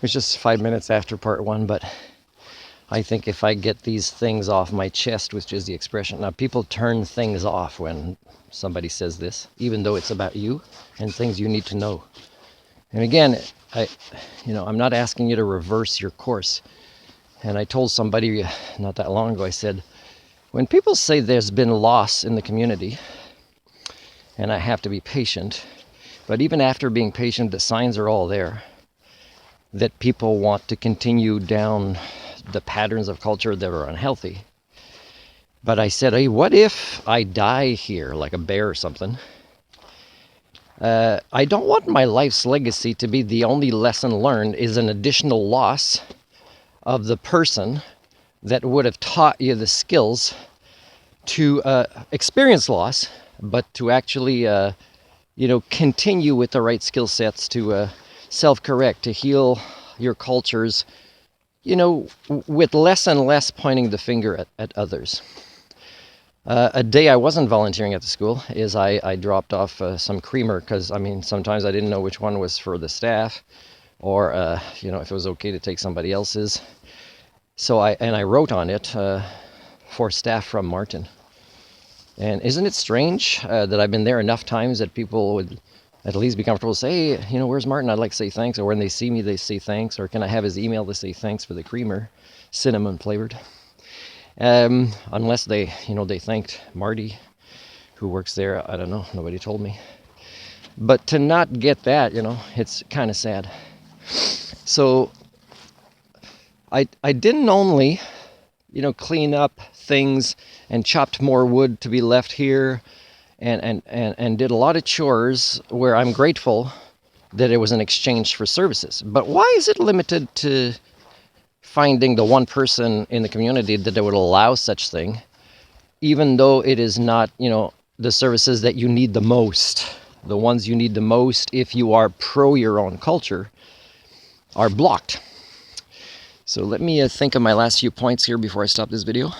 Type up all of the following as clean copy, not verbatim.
It's just 5 minutes after part one, but I think if I get these things off my chest, which is the expression. Now, people turn things off when somebody says this, even though it's about you and things you need to know. And again, I'm not asking you to reverse your course. And I told somebody not that long ago, I said, when people say there's been loss in the community, and I have to be patient, but even after being patient, the signs are all there that people want to continue down the patterns of culture that are unhealthy. But I said, hey, what if I die here, like a bear or something? I don't want my life's legacy to be the only lesson learned is an additional loss of the person that would have taught you the skills to experience loss, but to actually, continue with the right skill sets to self-correct, to heal your cultures, with less and less pointing the finger at others. A day I wasn't volunteering at the school is I dropped off some creamer because, sometimes I didn't know which one was for the staff or, if it was okay to take somebody else's. So I wrote on it for staff from Martin. And isn't it strange that I've been there enough times that people would at least be comfortable to say, hey, where's Martin? I'd like to say thanks. Or when they see me, they say thanks. Or can I have his email to say thanks for the creamer, cinnamon flavored? Unless they thanked Marty, who works there. I don't know. Nobody told me. But to not get that, it's kind of sad. So I didn't only, clean up things and chopped more wood to be left here and did a lot of chores where I'm grateful that it was an exchange for services. But why is it limited to finding the one person in the community that would allow such thing, even though it is not, the services that you need the most, the ones you need the most if you are pro your own culture, are blocked. So let me think of my last few points here before I stop this video.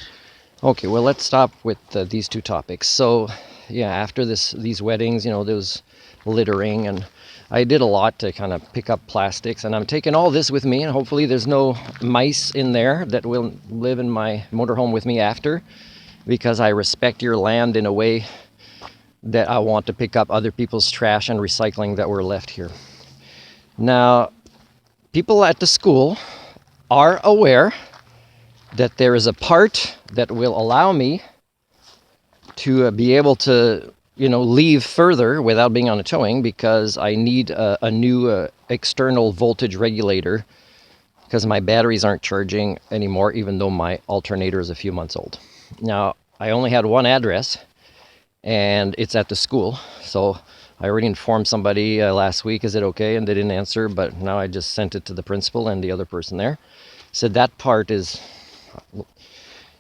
Okay, well, let's stop with these two topics. So, yeah, after these weddings, there was littering, and I did a lot to kind of pick up plastics, and I'm taking all this with me, and hopefully there's no mice in there that will live in my motorhome with me after, because I respect your land in a way that I want to pick up other people's trash and recycling that were left here. Now, people at the school are aware that there is a part that will allow me to be able to, leave further without being on a towing, because I need a new external voltage regulator because my batteries aren't charging anymore, even though my alternator is a few months old. Now, I only had one address, and it's at the school. So I already informed somebody last week, is it okay? And they didn't answer, but now I just sent it to the principal and the other person there. Said that part is...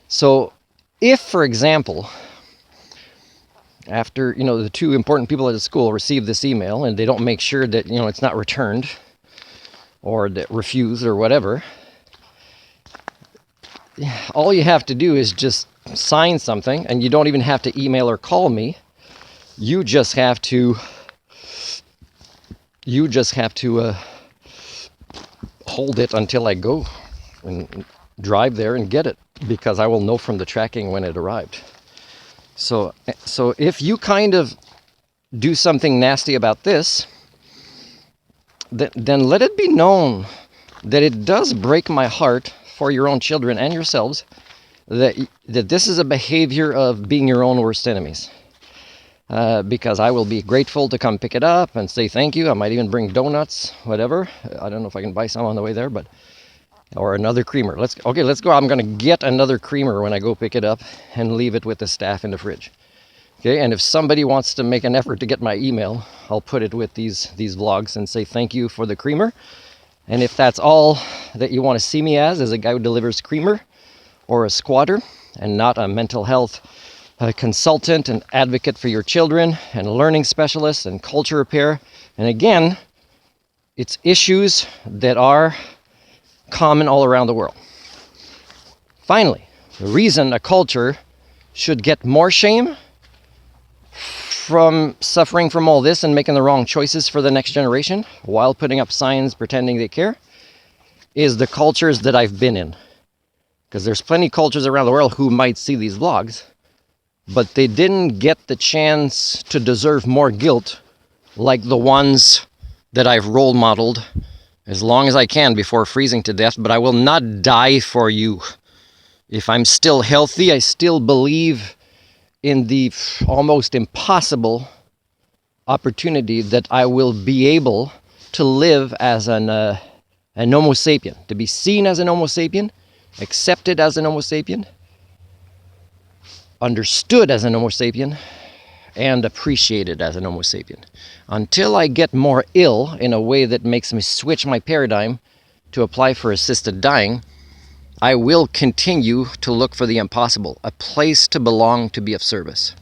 So if, for example, after, the two important people at the school receive this email and they don't make sure that, it's not returned or that refused or whatever, all you have to do is just sign something, and you don't even have to email or call me. You just have to hold it until I go and drive there and get it, because I will know from the tracking when it arrived. So if you kind of do something nasty about this, then let it be known that it does break my heart for your own children and yourselves that this is a behavior of being your own worst enemies. Because I will be grateful to come pick it up and say thank you. I might even bring donuts, whatever. I don't know if I can buy some on the way there, or another creamer. Let's go. I'm going to get another creamer when I go pick it up and leave it with the staff in the fridge. Okay, and if somebody wants to make an effort to get my email, I'll put it with these vlogs and say thank you for the creamer. And if that's all that you want to see me as a guy who delivers creamer or a squatter and not a mental health consultant and advocate for your children and learning specialist and culture repair, and again, it's issues that are common all around the world. Finally, the reason a culture should get more shame from suffering from all this and making the wrong choices for the next generation while putting up signs pretending they care is the cultures that I've been in. Because there's plenty of cultures around the world who might see these vlogs, but they didn't get the chance to deserve more guilt like the ones that I've role modeled as long as I can before freezing to death. But I will not die for you. If I'm still healthy, I still believe in the almost impossible opportunity that I will be able to live as an Homo sapien, to be seen as an Homo sapien, accepted as an Homo sapien, understood as an Homo sapien, and appreciated as an Homo sapien. Until I get more ill in a way that makes me switch my paradigm to apply for assisted dying, I will continue to look for the impossible, a place to belong, to be of service.